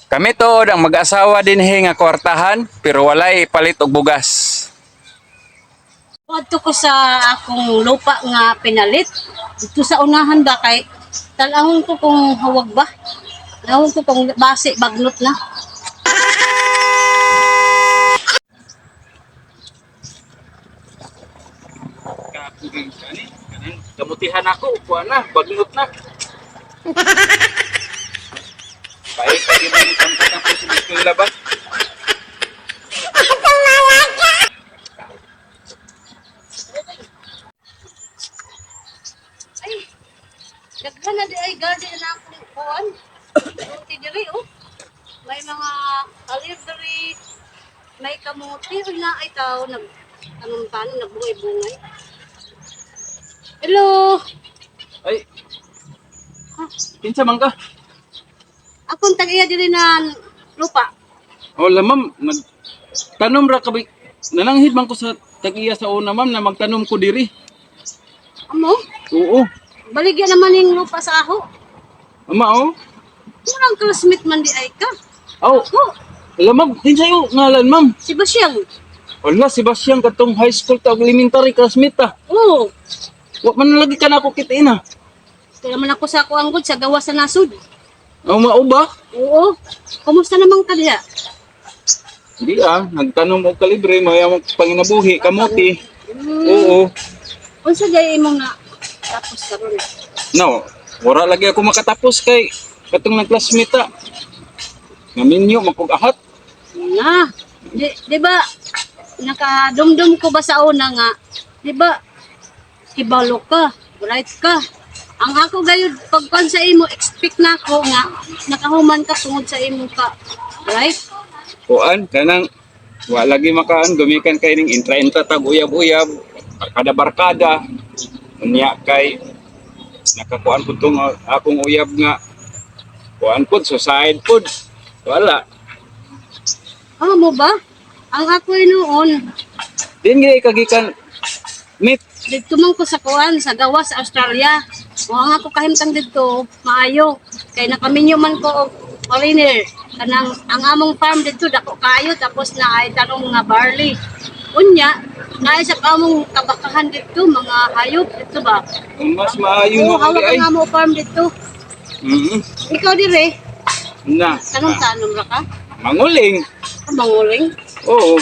Kami to ang mag-asawa dinhi nga kwartahan pero walay palit og bugas. Adto ko sa akong lupa nga pinalit. Dito sa unahan ba kay talahon ko kung hawag ba. Talahon ko kung base bagnot na. Kapuging kani, kamutihan ako, kuha na, bagnot na. Baik, pagi mo ni tampat ang puso dito yung laban. Ay, daghan na di ay garden na akong kuwan. Kamuti diri oh. May mga alir diri, may kamuti uy na ay tao nag anong paano nagbungay-bungay. Hello. Ay, kinsa man ka? Akong tag-iya diri na lupa. Wala ma'am, nagtanom ra kabay. Nananghid man ko sa tag-iya sa una ma'am na magtanom ko diri. Amo, Oo. baligyan naman yung lupa sa aho. Ama oh. Murang classmate man di ay ka. Oh, wala ma'am, kinsa yung ngalan ma'am? Si Basyang. Wala, Sebastian katong high school ta elementary classmate ta. Oo. Wa man lagi ka na ako kitain ha. Kaya man ako sa kuanggod sa gawa sa nasud. Ang mao ba? Oo. Kumusta naman ka diha? Hindi nagtanong og kalibre, mayamang panginabuhi, kamuti. Oo. Unsa gay imong na tapos karon? No, wala lagi ako makatapos kay katong nag-classmate ta. Ngaminyo, makog-ahat. Na. Di ba nakadumdum ko ba sa una nga, di ba kibalo ka, bright ka. Ang ako gayud pagkan sa imo expect na ako nga nakahuman ka tungod sa imo ka. Right? Kuan, kanang wala lagi makaan, gumikan kay ning intra-intra tag uyab-uyab, barkada-barkada. Unya kay nakakuan pud tong akong uyab nga kuan pud suicide pud. Wala. Mo ba? Ang ako noon, Din kagikan meet. dito man ko sa kuan sa gawas sa Australia. O ang ako kahimtang dito, maayo. Kay nakaminyo man ko og foreigner. Kanang ang among farm dito dako kayo tapos na ay tanong nga barley. Unya, naay sa among kabakahan dito mga hayop dito ba? Mas maayo Oo, no kagi hawak ay. ang among farm dito. Ikaw dire, Na. tanong-tanong ra ka? Manguling. Manguling. Oo,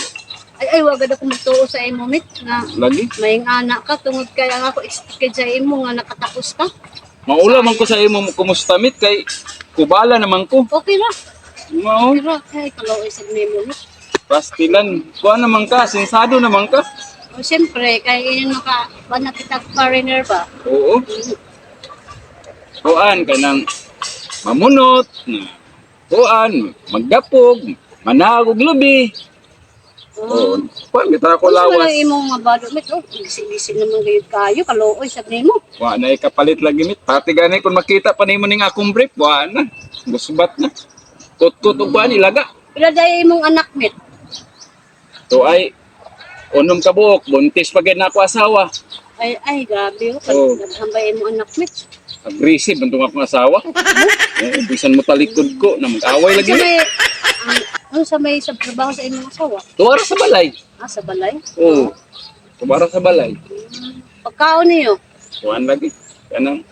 Ay wagad ako magtuo sa imo mit nga lagi. may anak ka tungod kay ang ako expected sa imo nga nakatapos ka. Maula man ko sa imo kumusta mit kay kubala naman ko. Okay ra. Mao, Pero kay kaloy sa nimo mit. pastilan. Kuha naman ka, sensado naman ka. O siyempre, kaya yun naka, ba nakita foreigner ba? Oo. Kuan ka ng mamunot, kuan, magdapog, managog lubi. Oo. Kuan, bita ko Kung lawas. wala imong mga bado, mit, oh, busy naman gayud kayo, kalooy sa nimo. Wa na ikapalit lagi mit. Pati gani kung makita pa nimo ning akong brief, wa na. Gusbat na. Tut-tut og kuan ilaga. Pila day imong anak, mit? To ay unom ka buok, buntis pa gid na ako asawa. Ay, grabe, oh, Oo. naghambay imong anak, mit. Aggressive ang akong asawa. Bisan mo talikod ko na mag-away lagi. Sa may, sa may sa trabaho sa imong asawa? Tuwara sa balay. Sa balay? Oo. Tuwara sa balay. Pagkaon niyo? Kuan lagi. Kanang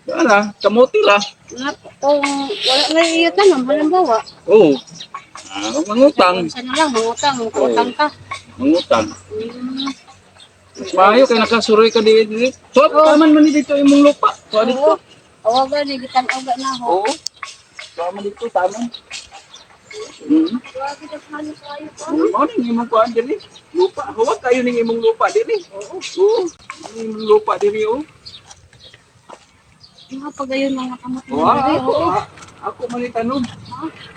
wala, kamuti la. Nga, kung wala nga iyo tanong, halimbawa, Oo. Mangutang. sana lang, mangutang ka. Mangutang. Hmm. Maayo kay nakasuroy ka dito. So, taman man ni dito imong lupa. So, dito. Awaga, nagitan aga na ho. Oo. Tama dito, tama. Grabe, daghan kayo pa. Ano ning imong kuan diri? Lupa. Huwag kayo ning imong lupa diri. Oo. Ang imong lupa diri oh. Mga pagayon mga kamote Oo. na diri, oo. Ako man ni tanom.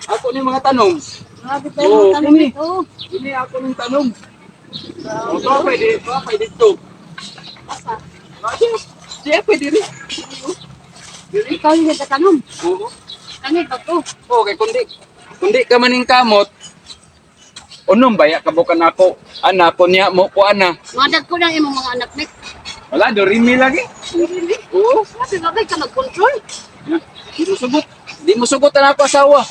Ako ni mga tanom. Grabe tayo Oo, mga tanong kini. ito. Ini ako ning tanom. O, pwede dito. Siya pwede rin. Ikaw yung nagtatanong. Oo. Kani ba to? Okay, kundi ka maning kamot, unom baya kabukan ako, anak ko niya mo ko ana. Madag ko lang imong mga anak nek. Wala, dorimi lagi. Oo. Grabe, bagay ka mag-control. Di mo sugot. Di mo sugot na ako asawa.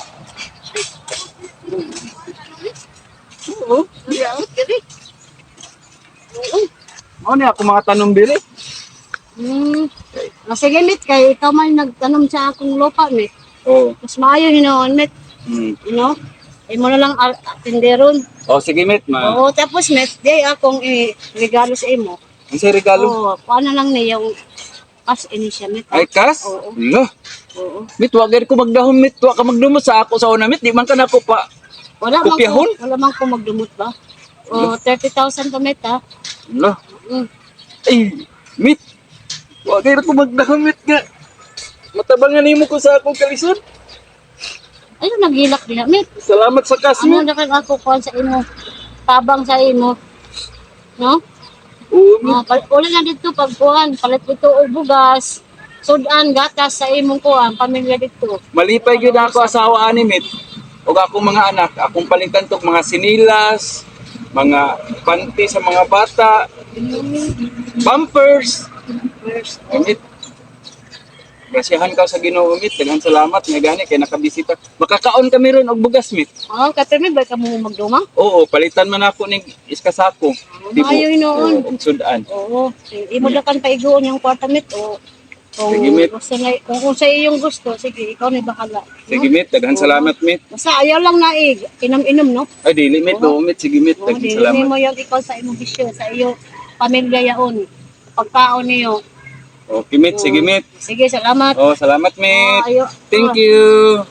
Oo. Dili. Oo. Ano niya ako mga tanong dili? Sige, Mit, kay ikaw man nagtanom sa akong lupa, Mit. Oo. Mas maayo hinoon, Mit. You know? Mo na lang atinderon. Oh, sige, Mit. Oo, tapos, Mit, di akong regalo sa imo. Ano sa regalo? Oo, paano lang niya yung cash ini siya, Mit. Ay, kas? Oo. Lo. Oo. Mit, wag ko magdahon, Mit. Wag ka magdumot sa ako sa una, Mit. Di man ka na ko pa. Kopyahon? Wala man ko magdumot ba? O, 30,000 to, Mit, ha? Lo. Mm. Ay, Mit. Wag ko magdahon, Mit nga. Matabangan mo ko sa akong kalisod. Ayun, naghilak din, Mit. Salamat sa kas, Amo Mit. na kag ako kuan sa imo. Tabang sa imo. No? Oo, Mit. Uli na dito pagkuhan, palit dito og bugas. Sudan, gatas sa imong kuhan, pamilya dito. Malipay gyud ako asawa ani, Mit. Og akong mga anak, akong palitan tog mga sinilas, mga panty sa mga bata, bumpers. Mit. Grasyahan ka sa Ginoo, Mit. Daghang salamat nga gani kay nakabisita. Makakaon kami ron og bugas, Mit. Oh, kapirmi ba ka mo magduma? Oo, palitan man ako ning iskasako. Maayo hinoon. Oo, og sudan. Oo. Imo na kan paiguon yung kwarta, Mit. O, kung Sige, Mit. gusto na, kung sa iyong gusto, sige, ikaw na bahala. Sige, Mit. Daghang salamat, Mit. Basta ayaw lang na inom-inom, no? Ay, dili, Mit. Oo, Mit. Sige, Mit. Oo, Daghang dili salamat. mo yung ikaw sa imong bisyo, sa iyo pamilya yaon. Pagkaon niyo. Okay, Mit. Sige, Mit. Sige, salamat. Oh, salamat, Mit. Ayo. Thank you.